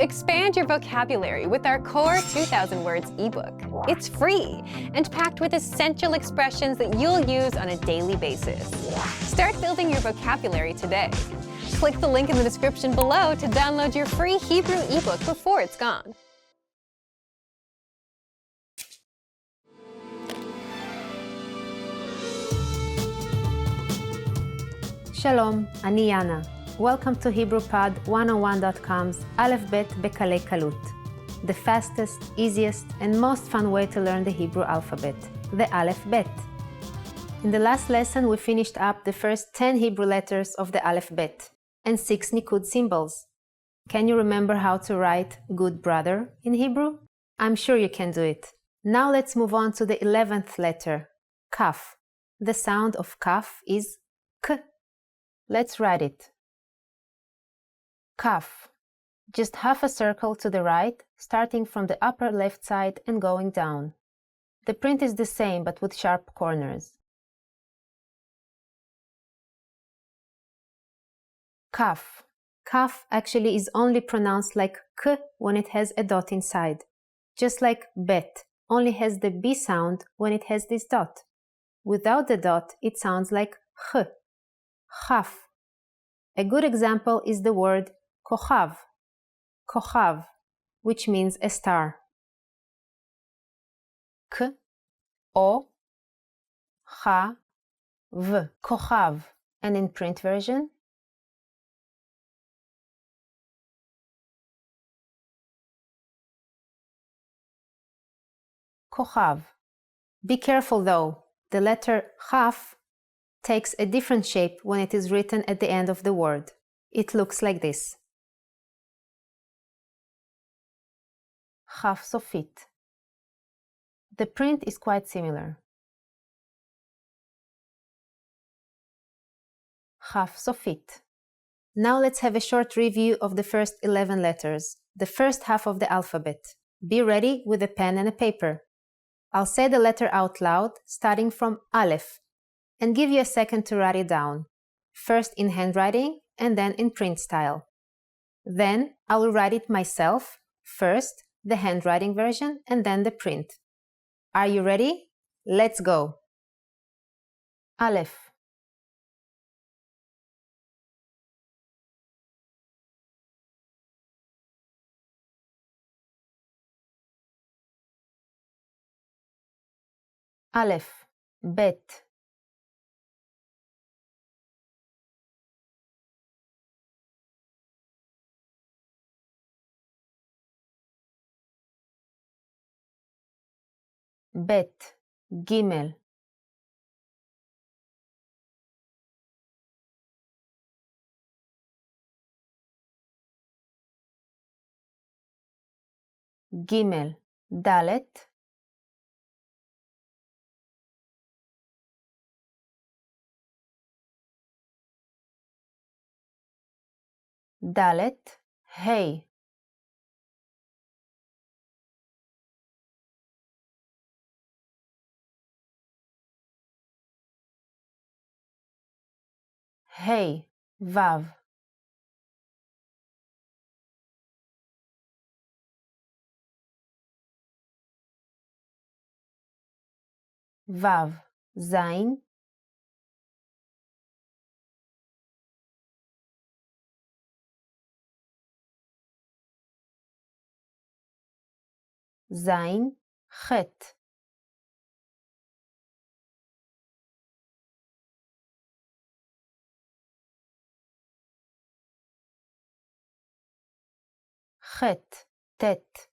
Expand your vocabulary with our Core 2,000 Words ebook. It's free and packed with essential expressions that you'll use on a daily basis. Start building your vocabulary today. Click the link in the description below to download your free Hebrew ebook before it's gone. שלום, אני יאנה. Welcome to HebrewPod101.com's Aleph Bet Bekalei Kalut, the fastest, easiest, and most fun way to learn the Hebrew alphabet, the Aleph Bet. In the last lesson, we finished up the first 10 Hebrew letters of the Aleph Bet and 6 Nikud symbols. Can you remember how to write good brother in Hebrew? I'm sure you can do it. Now let's move on to the 11th letter, Kaf. The sound of Kaf is K. Let's write it. Kaf. Just half a circle to the right, starting from the upper left side and going down. The print is the same but with sharp corners. Kaf. Kaf actually is only pronounced like K when it has a dot inside. Just like Bet only has the B sound when it has this dot. Without the dot, it sounds like Ch. Chaf. A good example is the word kochav, kochav, which means a star. K, O, Cha, V, kochav. And in print version, kochav. Be careful though, the letter chaf takes a different shape when it is written at the end of the word. It looks like this. Chaf sofit. The print is quite similar. Chaf sofit. Now let's have a short review of the first 11 letters, the first half of the alphabet. Be ready with a pen and a paper. I'll say the letter out loud, starting from Aleph, and give you a second to write it down, first in handwriting and then in print style. Then I will write it myself, first the handwriting version and then the print. Are you ready? Let's go! Aleph. Aleph. Bet. Bet, Gimel. Gimel, Dalet. Dalet, Hey. Hey, Vav. Vav, Zayin. Zayin, Chet. Chet, Tet.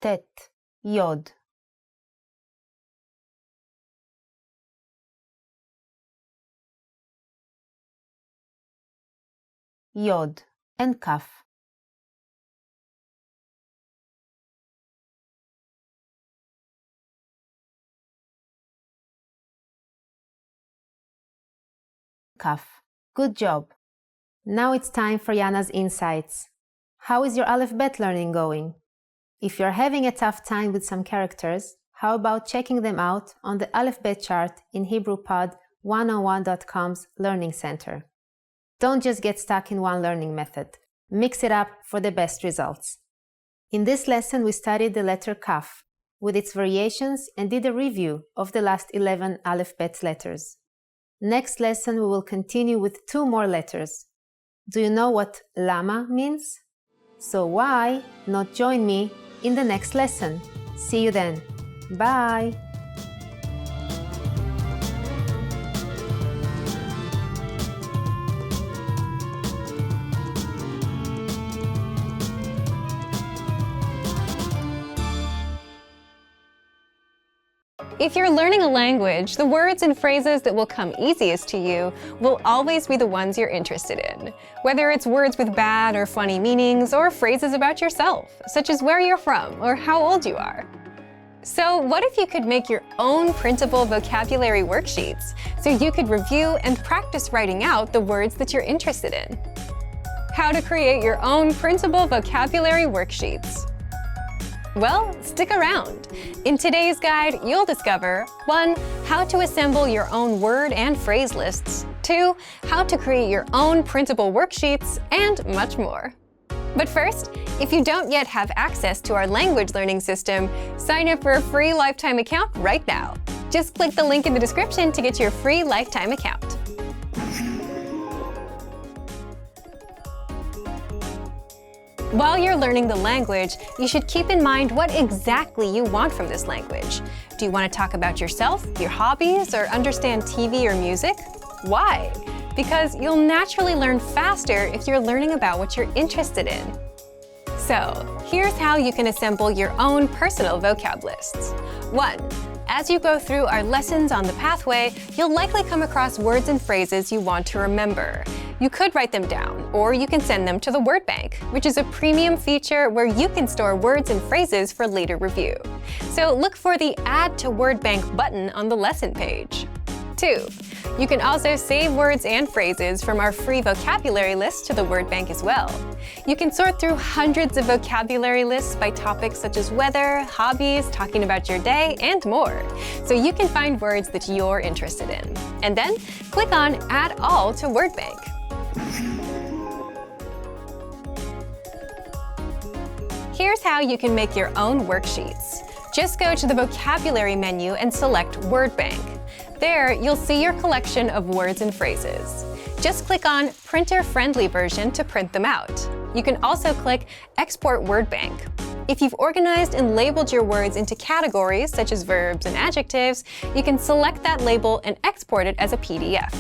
Tet, Yod. Yod and Kaf. Kaf. Good job! Now it's time for Yana's insights. How is your Aleph Bet learning going? If you're having a tough time with some characters, how about checking them out on the Aleph Bet chart in HebrewPod101.com's Learning Center? Don't just get stuck in one learning method. Mix it up for the best results. In this lesson, we studied the letter Kaf with its variations and did a review of the last 11 Aleph Bet letters. Next lesson, we will continue with 2 more letters. Do you know what Lama means? So why not join me in the next lesson? See you then. Bye! If you're learning a language, the words and phrases that will come easiest to you will always be the ones you're interested in, whether it's words with bad or funny meanings or phrases about yourself, such as where you're from or how old you are. So what if you could make your own printable vocabulary worksheets so you could review and practice writing out the words that you're interested in? How to create your own printable vocabulary worksheets. Well, stick around. In today's guide, you'll discover 1. How to assemble your own word and phrase lists, 2. How to create your own printable worksheets, and much more. But first, if you don't yet have access to our language learning system, sign up for a free lifetime account right now. Just click the link in the description to get your free lifetime account. While you're learning the language, you should keep in mind what exactly you want from this language. Do you want to talk about yourself, your hobbies, or understand TV or music? Why? Because you'll naturally learn faster if you're learning about what you're interested in. So, here's how you can assemble your own personal vocab lists. 1. As you go through our lessons on the pathway, you'll likely come across words and phrases you want to remember. You could write them down, or you can send them to the word bank, which is a premium feature where you can store words and phrases for later review. So look for the Add to Word Bank button on the lesson page. 2. You can also save words and phrases from our free vocabulary list to the word bank as well. You can sort through hundreds of vocabulary lists by topics such as weather, hobbies, talking about your day, and more. So you can find words that you're interested in. And then click on Add All to Word Bank. Here's how you can make your own worksheets. Just go to the vocabulary menu and select Word Bank. There, you'll see your collection of words and phrases. Just click on Printer-Friendly Version to print them out. You can also click Export Word Bank. If you've organized and labeled your words into categories such as verbs and adjectives, you can select that label and export it as a PDF.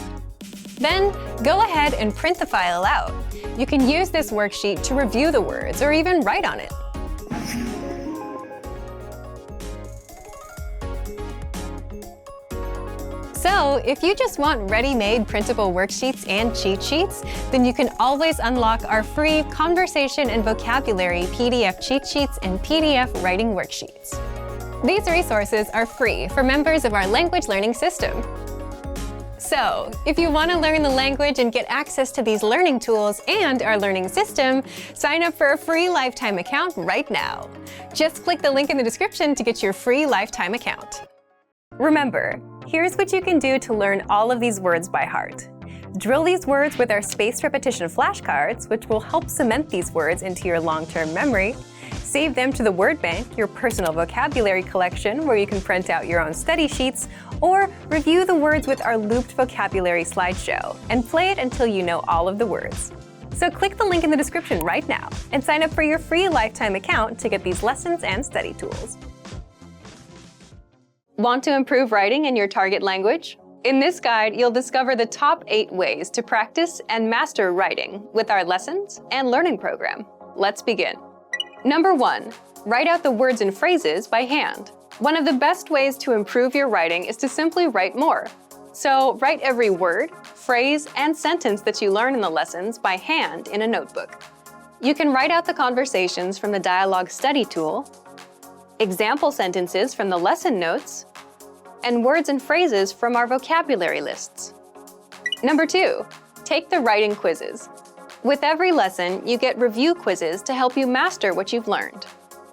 Then, go ahead and print the file out. You can use this worksheet to review the words or even write on it. So, if you just want ready-made printable worksheets and cheat sheets, then you can always unlock our free Conversation and Vocabulary PDF cheat sheets and PDF writing worksheets. These resources are free for members of our language learning system. So, if you want to learn the language and get access to these learning tools and our learning system, sign up for a free lifetime account right now. Just click the link in the description to get your free lifetime account. Remember, here's what you can do to learn all of these words by heart. Drill these words with our spaced repetition flashcards, which will help cement these words into your long-term memory. Save them to the word bank, your personal vocabulary collection, where you can print out your own study sheets, or review the words with our looped vocabulary slideshow, and play it until you know all of the words. So click the link in the description right now, and sign up for your free lifetime account to get these lessons and study tools. Want to improve writing in your target language? In this guide, you'll discover the top 8 ways to practice and master writing with our lessons and learning program. Let's begin. Number 1, write out the words and phrases by hand. One of the best ways to improve your writing is to simply write more. So write every word, phrase, and sentence that you learn in the lessons by hand in a notebook. You can write out the conversations from the dialogue study tool, example sentences from the lesson notes, and words and phrases from our vocabulary lists. Number 2, take the writing quizzes. With every lesson, you get review quizzes to help you master what you've learned.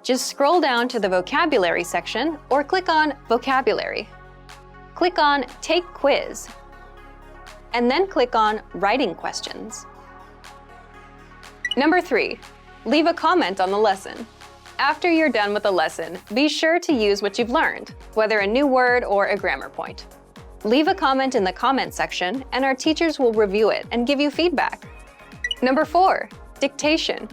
Just scroll down to the vocabulary section or click on Vocabulary. Click on Take Quiz, and then click on Writing Questions. Number 3, leave a comment on the lesson. After you're done with the lesson, be sure to use what you've learned, whether a new word or a grammar point. Leave a comment in the comment section, and our teachers will review it and give you feedback. Number 4, dictation.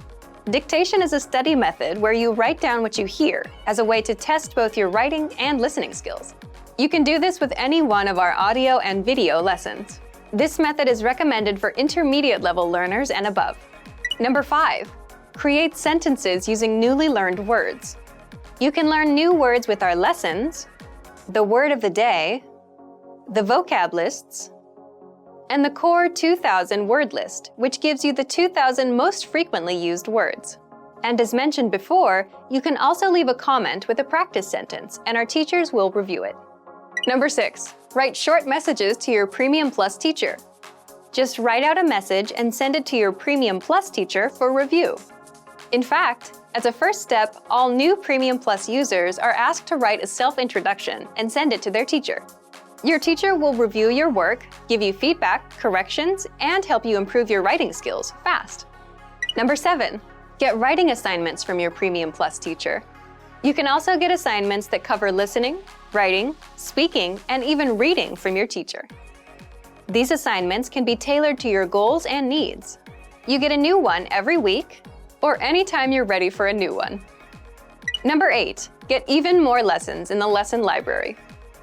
Dictation is a study method where you write down what you hear as a way to test both your writing and listening skills. You can do this with any one of our audio and video lessons. This method is recommended for intermediate level learners and above. Number 5, create sentences using newly learned words. You can learn new words with our lessons, the word of the day, the vocab lists, and the core 2000 word list, which gives you the 2000 most frequently used words. And as mentioned before, you can also leave a comment with a practice sentence, and our teachers will review it. Number 6, write short messages to your Premium Plus teacher. Just write out a message and send it to your Premium Plus teacher for review. In fact, as a first step, all new Premium Plus users are asked to write a self-introduction and send it to their teacher. Your teacher will review your work, give you feedback, corrections, and help you improve your writing skills fast. Number 7, get writing assignments from your Premium Plus teacher. You can also get assignments that cover listening, writing, speaking, and even reading from your teacher. These assignments can be tailored to your goals and needs. You get a new one every week, or anytime you're ready for a new one. Number 8, get even more lessons in the lesson library.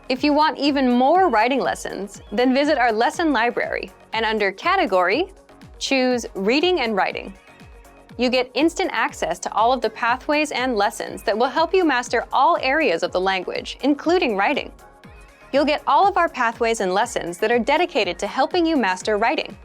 If you want even more writing lessons, then visit our lesson library, and under Category, choose Reading and Writing. You get instant access to all of the pathways and lessons that will help you master all areas of the language, including writing. You'll get all of our pathways and lessons that are dedicated to helping you master writing.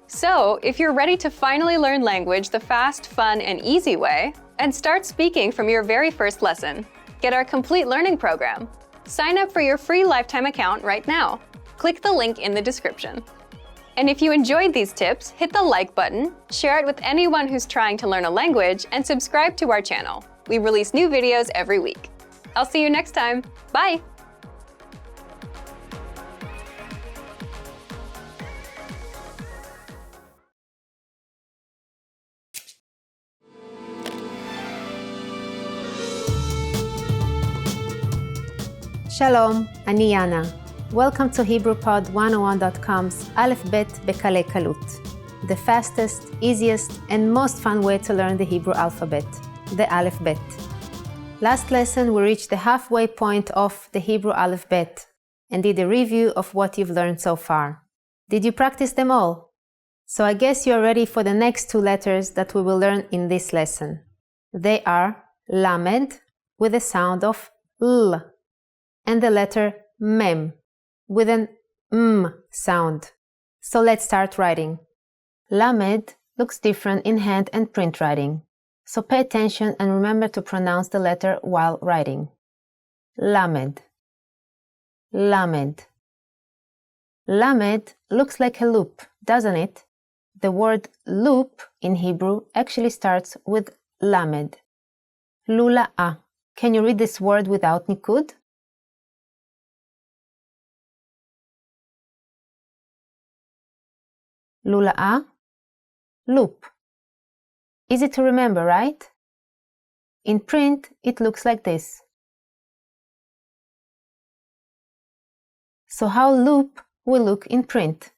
So, if you're ready to finally learn language the fast, fun, and easy way, and start speaking from your very first lesson, get our complete learning program. Sign up for your free lifetime account right now. Click the link in the description. And if you enjoyed these tips, hit the like button, share it with anyone who's trying to learn a language, and subscribe to our channel. We release new videos every week. I'll see you next time. Bye! Shalom, אני יאנה. Welcome to HebrewPod101.com's Aleph Bet Bekale Kalut, the fastest, easiest, and most fun way to learn the Hebrew alphabet, the Aleph Bet. Last lesson we reached the halfway point of the Hebrew Aleph Bet and did a review of what you've learned so far. Did you practice them all? So I guess you're ready for the next two letters that we will learn in this lesson. They are Lamed with the sound of L, and the letter Mem with an M sound. So let's start writing. Lamed looks different in hand and print writing. So pay attention and remember to pronounce the letter while writing. Lamed. Lamed. Lamed looks like a loop, doesn't it? The word loop in Hebrew actually starts with Lamed. Lula'a. Can you read this word without nikud? Lula'a, loop. Easy to remember, right? In print, it looks like this. So how loop will look in print?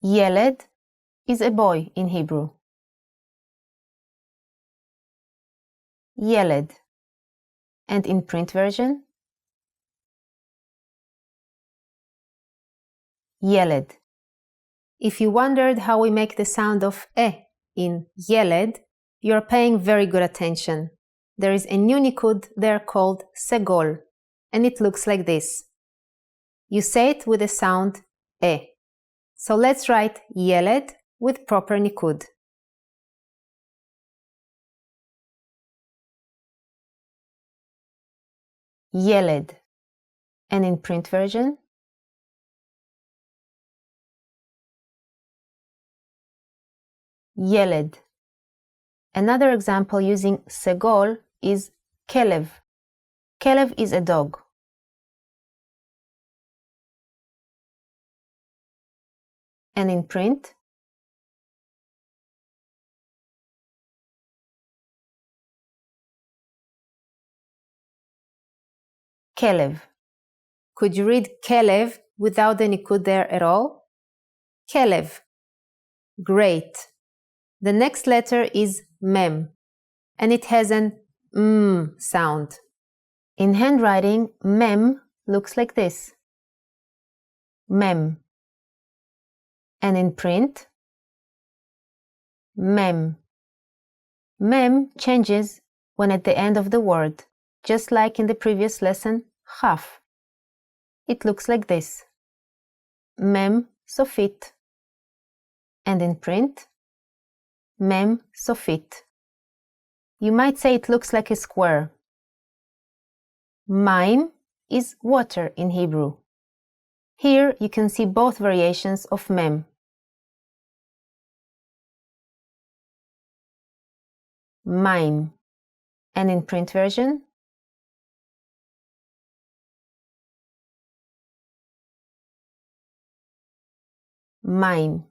Yeled is a boy in Hebrew. Yeled. And in print version? Yeled. If you wondered how we make the sound of E in Yeled, you're paying very good attention. There is a new nikud there called Segol, and it looks like this. You say it with the sound E. So let's write Yeled with proper nikud. Yeled. And in print version? ילד. Another example using סגול is כלב. כלב is a dog. And in print, כלב. Could you read כלב without the nikud there at all? כלב. Great. The next letter is mem, and it has an sound. In handwriting, mem looks like this. Mem. And in print, mem. Mem changes when at the end of the word, just like in the previous lesson, chaf. It looks like this. Mem sofit. And in print, mem sofit. You might say it looks like a square. Mayim is water in Hebrew. Here you can see both variations of mem. Mayim. And in print version, mayim.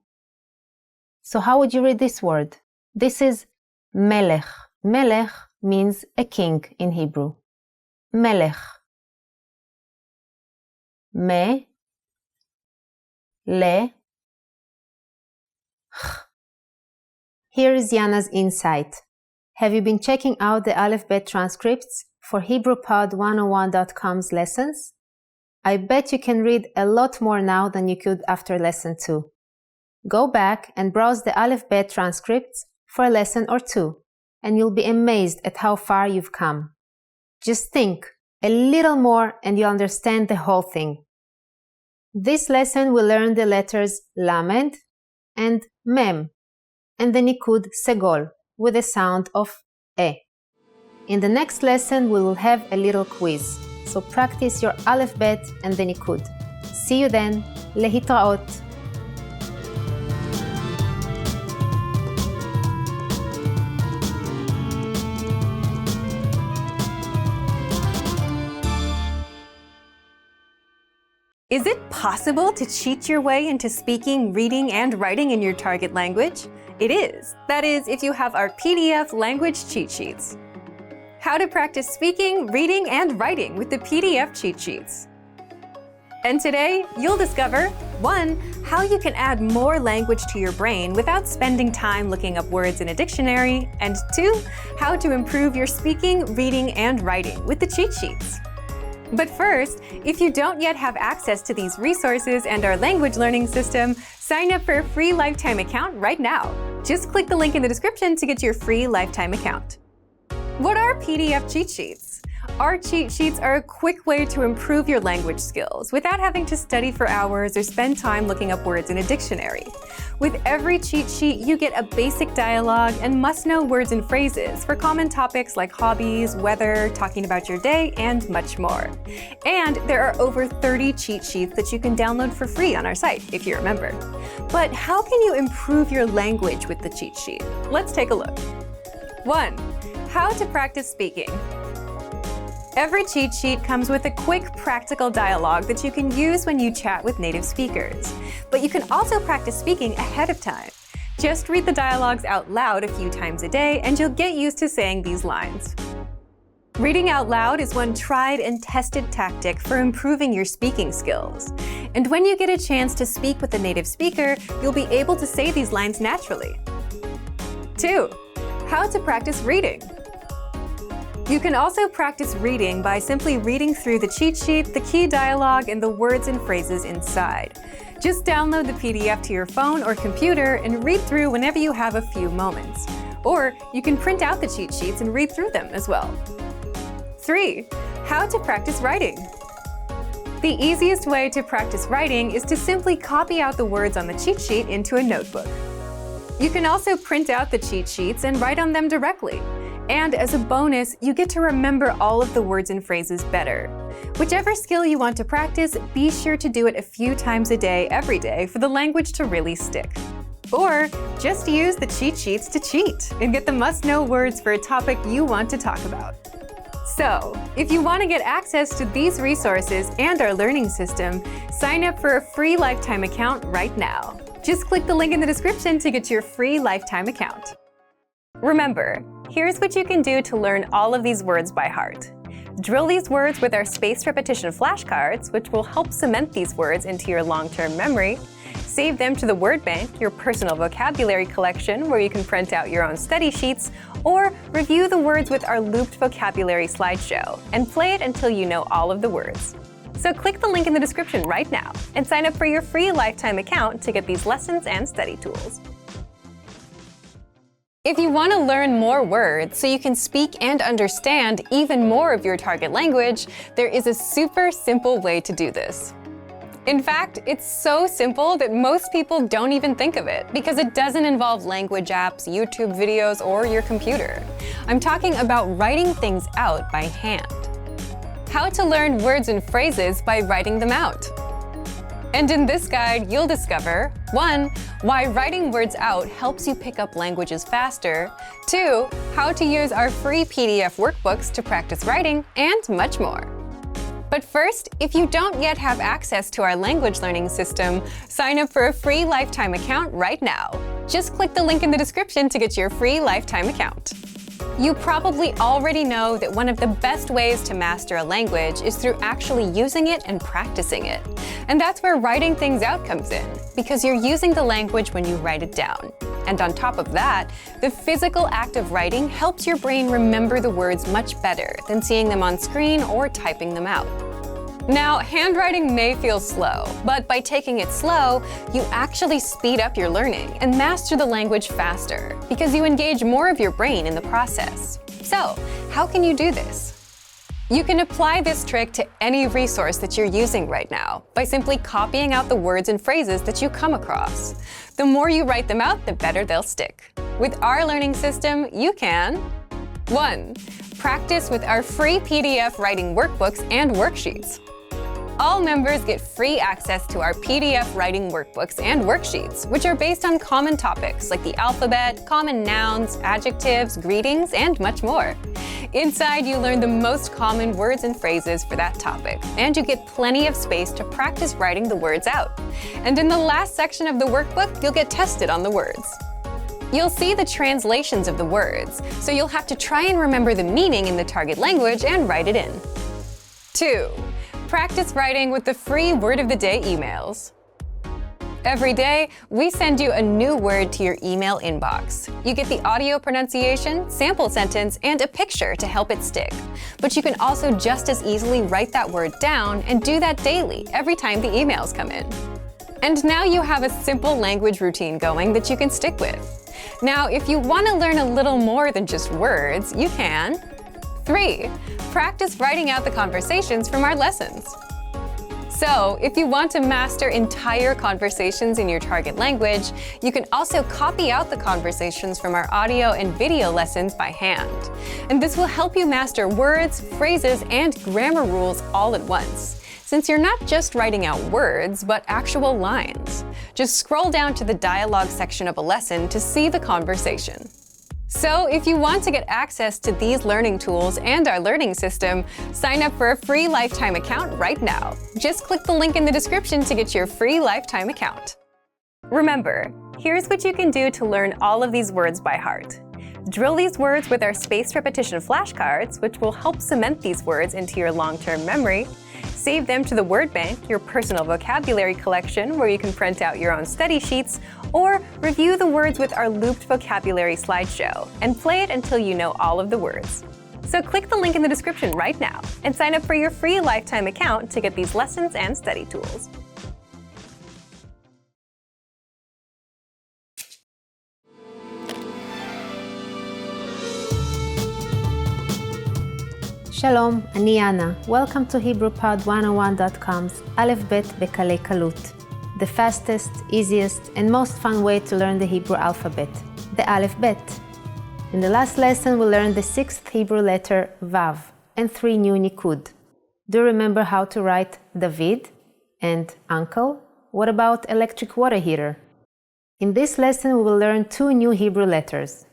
So how would you read this word? This is melech. Melech means a king in Hebrew. Melech. Me, le, ch. Here is Yana's insight. Have you been checking out the Aleph Bet transcripts for HebrewPod101.com's lessons? I bet you can read a lot more now than you could after lesson 2. Go back and browse the Aleph Bet transcripts for a lesson or 2, and you'll be amazed at how far you've come. Just think a little more and you'll understand the whole thing. This lesson will learn the letters Lamed and Mem, and the nikud segol with the sound of E. In the next lesson, we will have a little quiz, so practice your Aleph Bet and the nikud. See you then. Lehitraot. Is it possible to cheat your way into speaking, reading, and writing in your target language? It is. That is, if you have our PDF language cheat sheets. How to practice speaking, reading, and writing with the PDF cheat sheets. And today, you'll discover 1. How you can add more language to your brain without spending time looking up words in a dictionary, and 2. How to improve your speaking, reading, and writing with the cheat sheets. But first, if you don't yet have access to these resources and our language learning system, sign up for a free lifetime account right now. Just click the link in the description to get your free lifetime account. What are PDF cheat sheets? Our cheat sheets are a quick way to improve your language skills without having to study for hours or spend time looking up words in a dictionary. With every cheat sheet, you get a basic dialogue and must-know words and phrases for common topics like hobbies, weather, talking about your day, and much more. And there are over 30 cheat sheets that you can download for free on our site, if you remember. But how can you improve your language with the cheat sheet? Let's take a look. 1. How to practice speaking. Every cheat sheet comes with a quick, practical dialogue that you can use when you chat with native speakers. But you can also practice speaking ahead of time. Just read the dialogues out loud a few times a day, and you'll get used to saying these lines. Reading out loud is one tried and tested tactic for improving your speaking skills. And when you get a chance to speak with a native speaker, you'll be able to say these lines naturally. 2. How to practice reading. You can also practice reading by simply reading through the cheat sheet, the key dialogue, and the words and phrases inside. Just download the PDF to your phone or computer and read through whenever you have a few moments. Or you can print out the cheat sheets and read through them as well. 3. How to practice writing. The easiest way to practice writing is to simply copy out the words on the cheat sheet into a notebook. You can also print out the cheat sheets and write on them directly. And as a bonus, you get to remember all of the words and phrases better. Whichever skill you want to practice, be sure to do it a few times a day, every day, for the language to really stick. Or just use the cheat sheets to cheat and get the must-know words for a topic you want to talk about. So, if you want to get access to these resources and our learning system, sign up for a free lifetime account right now. Just click the link in the description to get your free lifetime account. Remember, here's what you can do to learn all of these words by heart. Drill these words with our spaced repetition flashcards, which will help cement these words into your long-term memory. Save them to the word bank, your personal vocabulary collection, where you can print out your own study sheets, or review the words with our looped vocabulary slideshow, and play it until you know all of the words. So click the link in the description right now and sign up for your free lifetime account to get these lessons and study tools. If you want to learn more words so you can speak and understand even more of your target language, there is a super simple way to do this. In fact, it's so simple that most people don't even think of it because it doesn't involve language apps, YouTube videos, or your computer. I'm talking about writing things out by hand. How to learn words and phrases by writing them out. And in this guide, you'll discover 1. Why writing words out helps you pick up languages faster, 2. How to use our free PDF workbooks to practice writing, and much more. But first, if you don't yet have access to our language learning system, sign up for a free lifetime account right now. Just click the link in the description to get your free lifetime account. You probably already know that one of the best ways to master a language is through actually using it and practicing it. And that's where writing things out comes in, because you're using the language when you write it down. And on top of that, the physical act of writing helps your brain remember the words much better than seeing them on screen or typing them out. Now, handwriting may feel slow, but by taking it slow, you actually speed up your learning and master the language faster because you engage more of your brain in the process. So, how can you do this? You can apply this trick to any resource that you're using right now by simply copying out the words and phrases that you come across. The more you write them out, the better they'll stick. With our learning system, you can 1. Practice with our free PDF writing workbooks and worksheets. All members get free access to our PDF writing workbooks and worksheets, which are based on common topics like the alphabet, common nouns, adjectives, greetings, and much more. Inside, you learn the most common words and phrases for that topic, and you get plenty of space to practice writing the words out. And in the last section of the workbook, you'll get tested on the words. You'll see the translations of the words, so you'll have to try and remember the meaning in the target language and write it in. 2. Practice writing with the free Word of the Day emails. Every day, we send you a new word to your email inbox. You get the audio pronunciation, sample sentence, and a picture to help it stick. But you can also just as easily write that word down and do that daily every time the emails come in. And now you have a simple language routine going that you can stick with. Now, if you want to learn a little more than just words, you can 3. Practice writing out the conversations from our lessons. So, if you want to master entire conversations in your target language, you can also copy out the conversations from our audio and video lessons by hand. And this will help you master words, phrases, and grammar rules all at once, since you're not just writing out words, but actual lines. Just scroll down to the dialogue section of a lesson to see the conversation. So, if you want to get access to these learning tools and our learning system, sign up for a free lifetime account right now. Just click the link in the description to get your free lifetime account. Remember, here's what you can do to learn all of these words by heart. Drill these words with our spaced repetition flashcards, which will help cement these words into your long-term memory. Save them to the word bank, your personal vocabulary collection, where you can print out your own study sheets, or review the words with our looped vocabulary slideshow, and play it until you know all of the words. So click the link in the description right now and sign up for your free lifetime account to get these lessons and study tools. שלום, אני אנה. Welcome to HebrewPod101.com's Aleph Bet Bekalei Kalut, the fastest, easiest, and most fun way to learn the Hebrew alphabet, the Aleph Bet. In the last lesson, we learned the 6th Hebrew letter Vav and 3 new Nikud. Do you remember how to write David and uncle? What about electric water heater? In this lesson, we will learn 2 new Hebrew letters.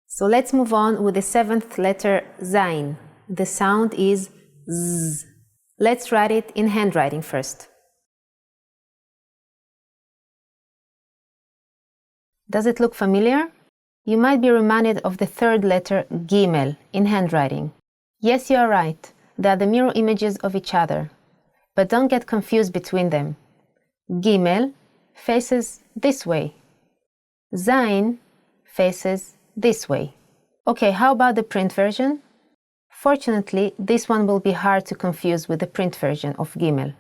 So let's move on with the 7th letter, Zayin. The sound is Z. Let's write it in handwriting first. Does it look familiar? You might be reminded of the 3rd letter, Gimel, in handwriting. Yes, you are right. They are the mirror images of each other. But don't get confused between them. Gimel faces this way. Zayin faces this way. Okay, how about the print version? Fortunately, this one will be hard to confuse with the print version of Gimel.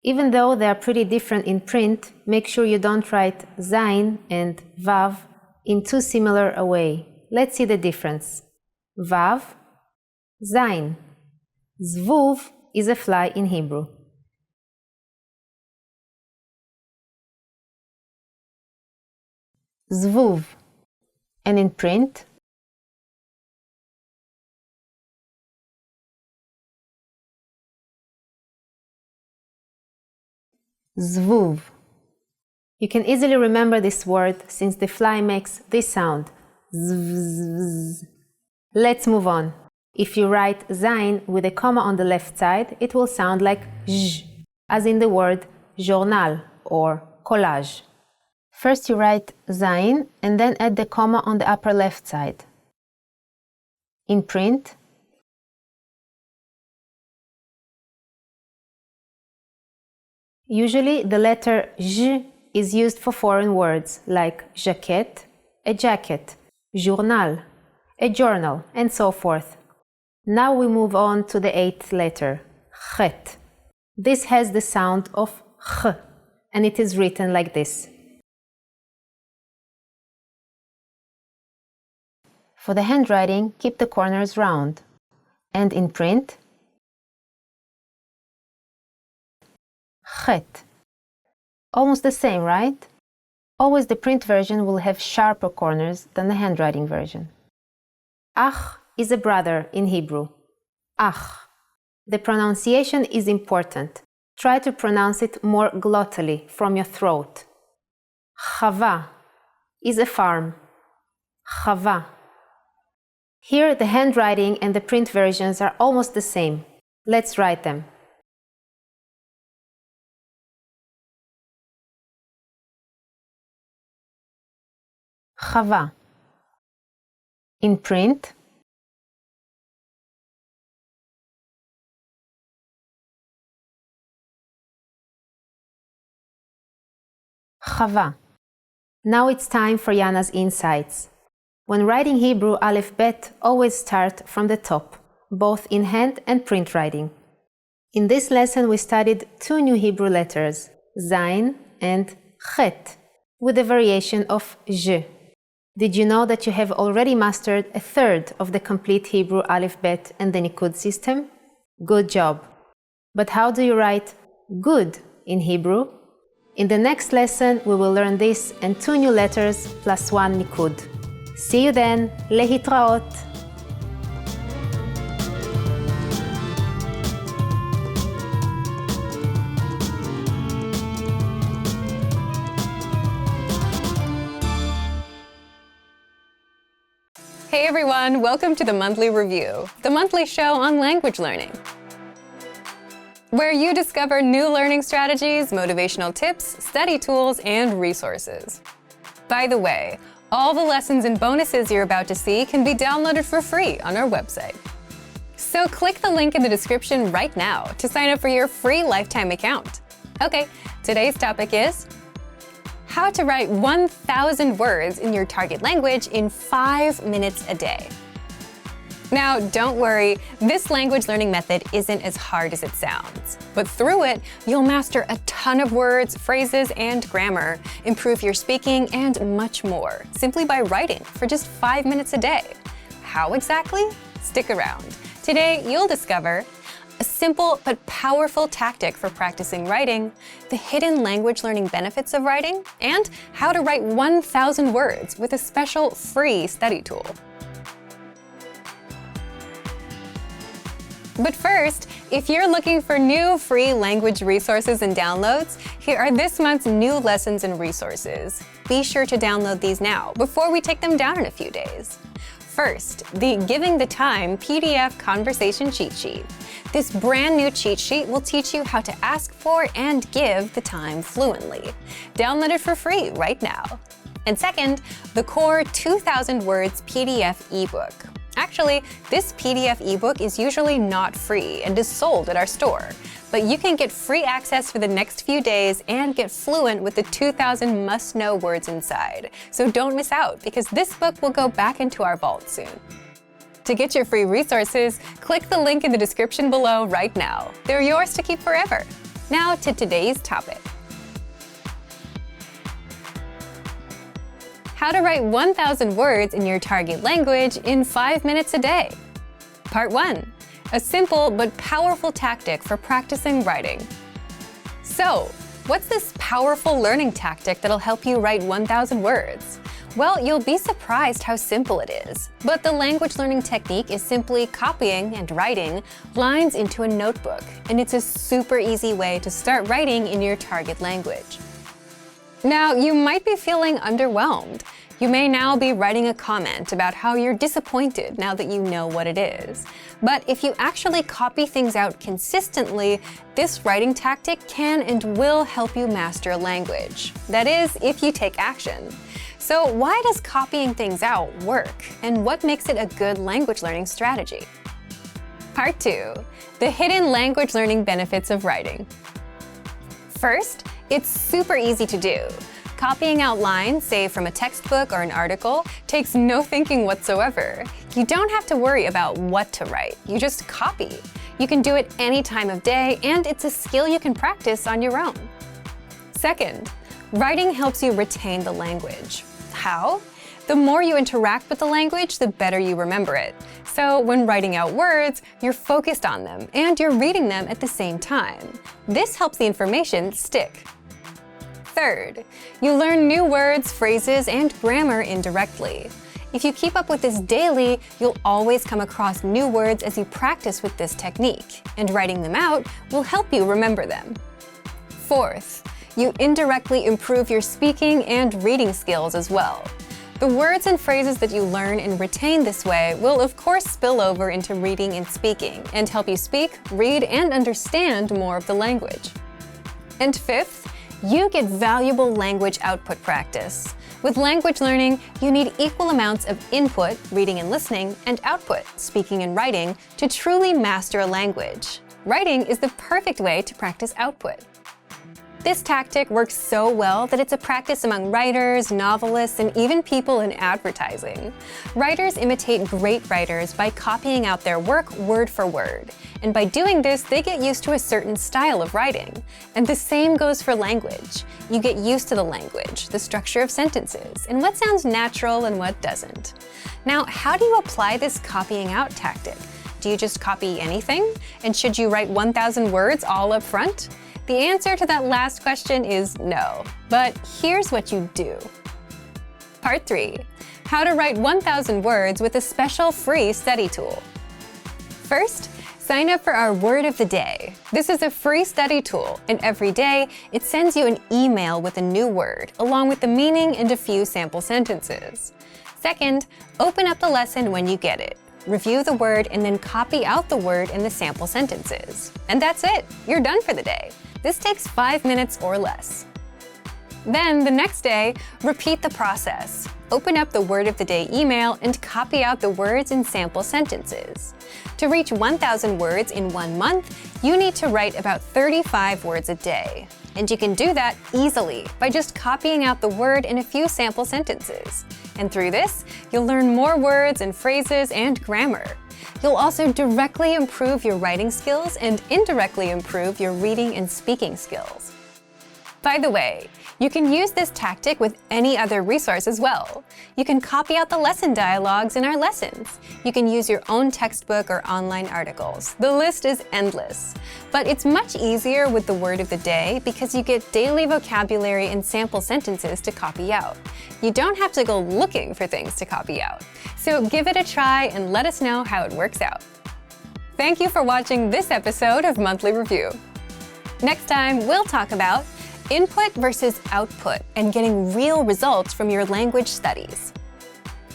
Even though they are pretty different in print, make sure you don't write Zayin and Vav in too similar a way. Let's see the difference. Vav, Zayin. Zvuv is a fly in Hebrew. Zvuv. And in print, Zvuv. You can easily remember this word since the fly makes this sound. Zvz. Let's move on. If you write Zayin with a comma on the left side, it will sound like zh, as in the word journal or collage. First you write Zayin and then add the comma on the upper left side. In print, usually the letter J is used for foreign words like jaquette, a jacket, journal, a journal, and so forth. Now we move on to the 8th letter, Chet. This has the sound of Ch, and it is written like this. For the handwriting, keep the corners round. And in print, Chet. Almost the same, right? Always the print version will have sharper corners than the handwriting version. Ach is a brother in Hebrew. Ach. The pronunciation is important. Try to pronounce it more glottally from your throat. Chava is a farm. Chava. Here the handwriting and the print versions are almost the same. Let's write them. Chava. In print, Chava. Now it's time for Yana's insights. When writing Hebrew Aleph Bet, always start from the top, both in hand and print writing. In this lesson we studied 2 new Hebrew letters, Zayin and Chet, with a variation of J. Did you know that you have already mastered a third of the complete Hebrew Aleph Bet and the Nikud system? Good job! But how do you write good in Hebrew? In the next lesson we will learn this and 2 new letters plus 1 Nikud. See you then, להתראות! Hey everyone, welcome to the Monthly Review, the monthly show on language learning, where you discover new learning strategies, motivational tips, study tools, and resources. By the way, all the lessons and bonuses you're about to see can be downloaded for free on our website. So click the link in the description right now to sign up for your free lifetime account. Okay, today's topic is how to write 1,000 words in your target language in 5 minutes a day. Now, don't worry, this language learning method isn't as hard as it sounds. But through it, you'll master a ton of words, phrases, and grammar, improve your speaking, and much more, simply by writing for just 5 minutes a day. How exactly? Stick around. Today, you'll discover a simple but powerful tactic for practicing writing, the hidden language learning benefits of writing, and how to write 1,000 words with a special free study tool. But first, If you're looking for new free language resources and downloads, here are this month's new lessons and resources. Be sure to download these now before we take them down in a few days. First, the Giving the Time PDF Conversation Cheat Sheet. This brand new cheat sheet will teach you how to ask for and give the time fluently. Download it for free right now. And second, the Core 2,000 Words PDF ebook. Actually, this PDF ebook is usually not free and is sold at our store, but you can get free access for the next few days and get fluent with the 2,000 must-know words inside. So don't miss out, because this book will go back into our vault soon. To get your free resources, click the link in the description below right now. They're yours to keep forever. Now to today's topic. How to write 1,000 words in your target language in 5 minutes a day. Part 1. A simple but powerful tactic for practicing writing. So, what's this powerful learning tactic that'll help you write 1,000 words? Well, you'll be surprised how simple it is. But the language learning technique is simply copying and writing lines into a notebook, and it's a super easy way to start writing in your target language. Now, you might be feeling underwhelmed. You may now be writing a comment about how you're disappointed now that you know what it is. But if you actually copy things out consistently, this writing tactic can and will help you master a language. That is, if you take action. So why does copying things out work, and what makes it a good language learning strategy? Part 2. The hidden language learning benefits of writing. First, it's super easy to do. Copying out lines, say from a textbook or an article, takes no thinking whatsoever. You don't have to worry about what to write. You just copy. You can do it any time of day, and it's a skill you can practice on your own. Second, writing helps you retain the language. How? The more you interact with the language, the better you remember it. So when writing out words, you're focused on them and you're reading them at the same time. This helps the information stick. Third, you learn new words, phrases, and grammar indirectly. If you keep up with this daily, you'll always come across new words as you practice with this technique, and writing them out will help you remember them. Fourth, you indirectly improve your speaking and reading skills as well. The words and phrases that you learn and retain this way will of course spill over into reading and speaking, and help you speak, read, and understand more of the language. And fifth, you get valuable language output practice. With language learning, you need equal amounts of input, reading and listening, and output, speaking and writing, to truly master a language. Writing is the perfect way to practice output. This tactic works so well that it's a practice among writers, novelists, and even people in advertising. Writers imitate great writers by copying out their work word for word. And by doing this, they get used to a certain style of writing. And the same goes for language. You get used to the language, the structure of sentences, and what sounds natural and what doesn't. Now, how do you apply this copying out tactic? Do you just copy anything? And should you write 1,000 words all up front? The answer to that last question is no, but here's what you do. Part 3. How to write 1,000 words with a special free study tool. First, sign up for our Word of the Day. This is a free study tool, and every day it sends you an email with a new word, along with the meaning and a few sample sentences. Second, open up the lesson when you get it. Review the word and then copy out the word in the sample sentences. And that's it. You're done for the day. This takes 5 minutes or less. Then, the next day, repeat the process. Open up the Word of the Day email and copy out the words in sample sentences. To reach 1,000 words in 1 month, you need to write about 35 words a day. And you can do that easily by just copying out the word in a few sample sentences. And through this, you'll learn more words and phrases and grammar. You'll also directly improve your writing skills and indirectly improve your reading and speaking skills. By the way, you can use this tactic with any other resource as well. You can copy out the lesson dialogues in our lessons. You can use your own textbook or online articles. The list is endless. But it's much easier with the Word of the Day because you get daily vocabulary and sample sentences to copy out. You don't have to go looking for things to copy out. So give it a try and let us know how it works out. Thank you for watching this episode of Monthly Review. Next time, we'll talk about input versus output and getting real results from your language studies.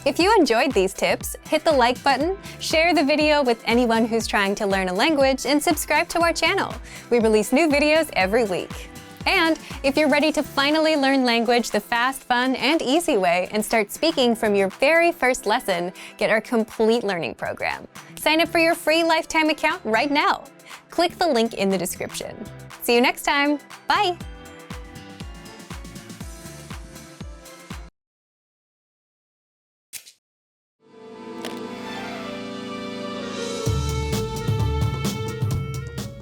If you enjoyed these tips, hit the like button, share the video with anyone who's trying to learn a language, and subscribe to our channel. We release new videos every week. And if you're ready to finally learn language the fast, fun, and easy way and start speaking from your very first lesson, get our complete learning program. Sign up for your free lifetime account right now. Click the link in the description. See you next time. Bye!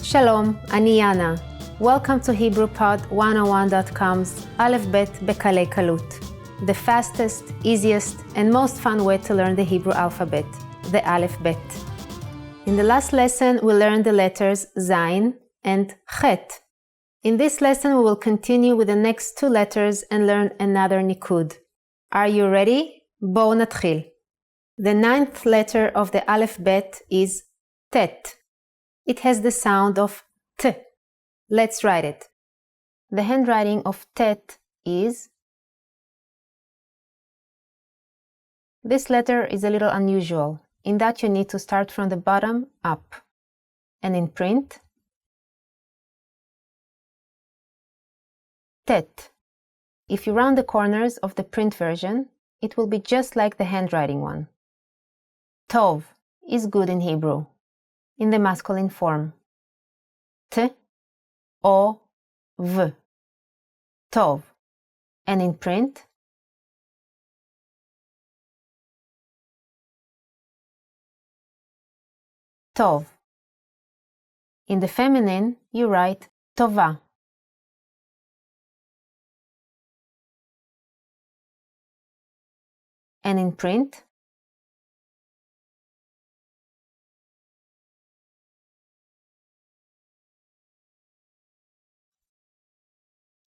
Shalom, אני יאנה. Welcome to HebrewPod101.com's Aleph Bet Bekalei Kalut, the fastest, easiest, and most fun way to learn the Hebrew alphabet, the Aleph Bet. In the last lesson, we learned the letters Zayin and Chet. In this lesson, we will continue with the next two letters and learn another nikud. Are you ready? בואו נתחיל. The ninth letter of the Aleph Bet is Tet. It has the sound of T. Let's write it. The handwriting of Tet is... This letter is a little unusual, in that you need to start from the bottom up. And in print, Tet. If you round the corners of the print version, it will be just like the handwriting one. Tov is good in Hebrew, in the masculine form. T, O, V. Tov. And in print, Tov. In the feminine, you write Tova. And in print,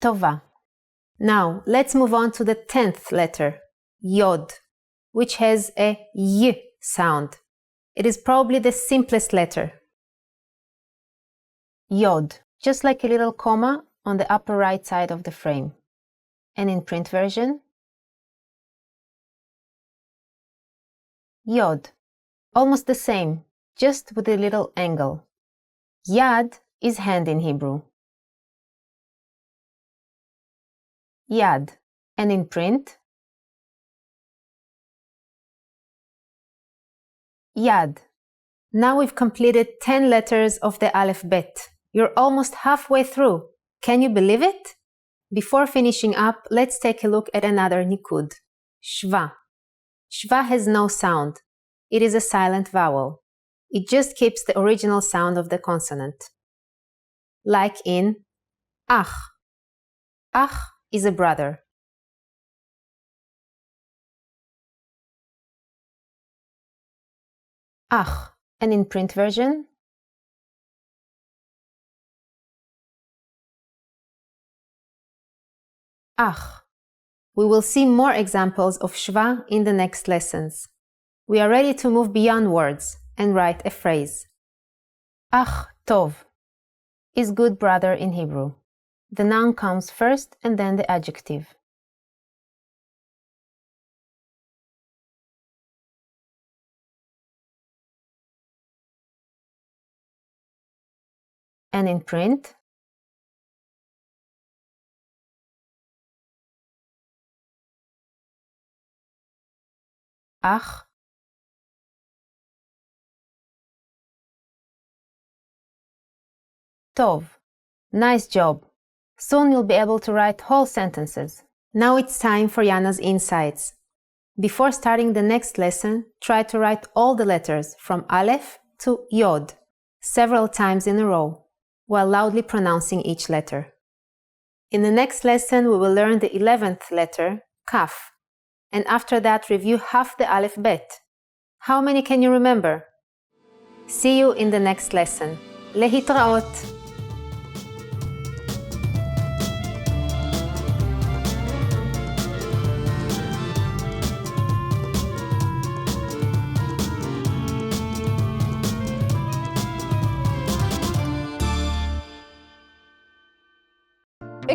Tova. Now, let's move on to the 10th letter, Yod, which has a Y sound. It is probably the simplest letter. Yod, just like a little comma on the upper right side of the frame. And in print version, Yod, almost the same, just with a little angle. Yad is hand in Hebrew. Yad. And in print, Yad. Now we've completed 10 letters of the Aleph Bet. You're almost halfway through. Can you believe it? Before finishing up, let's take a look at another nikud. Shva. Shva has no sound. It is a silent vowel. It just keeps the original sound of the consonant. Like in Ach. Ach is a brother. Ach. And in print version, Ach. We will see more examples of Shva in the next lessons. We are ready to move beyond words and write a phrase. Ach Tov is good brother in Hebrew. The noun comes first and then the adjective. And in print, Ach Tov. Nice job. Soon you'll be able to write whole sentences. Now it's time for Yana's insights. Before starting the next lesson, try to write all the letters from Aleph to Yod several times in a row, while loudly pronouncing each letter. In the next lesson, we will learn the 11th letter, Kaf, and after that review half the Aleph Bet. How many can you remember? See you in the next lesson. להתראות!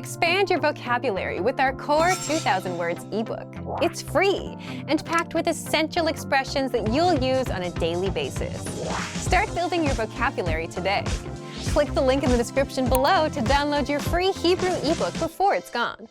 Expand your vocabulary with our Core 2000 Words ebook. It's free and packed with essential expressions that you'll use on a daily basis. Start building your vocabulary today. Click the link in the description below to download your free Hebrew ebook before it's gone.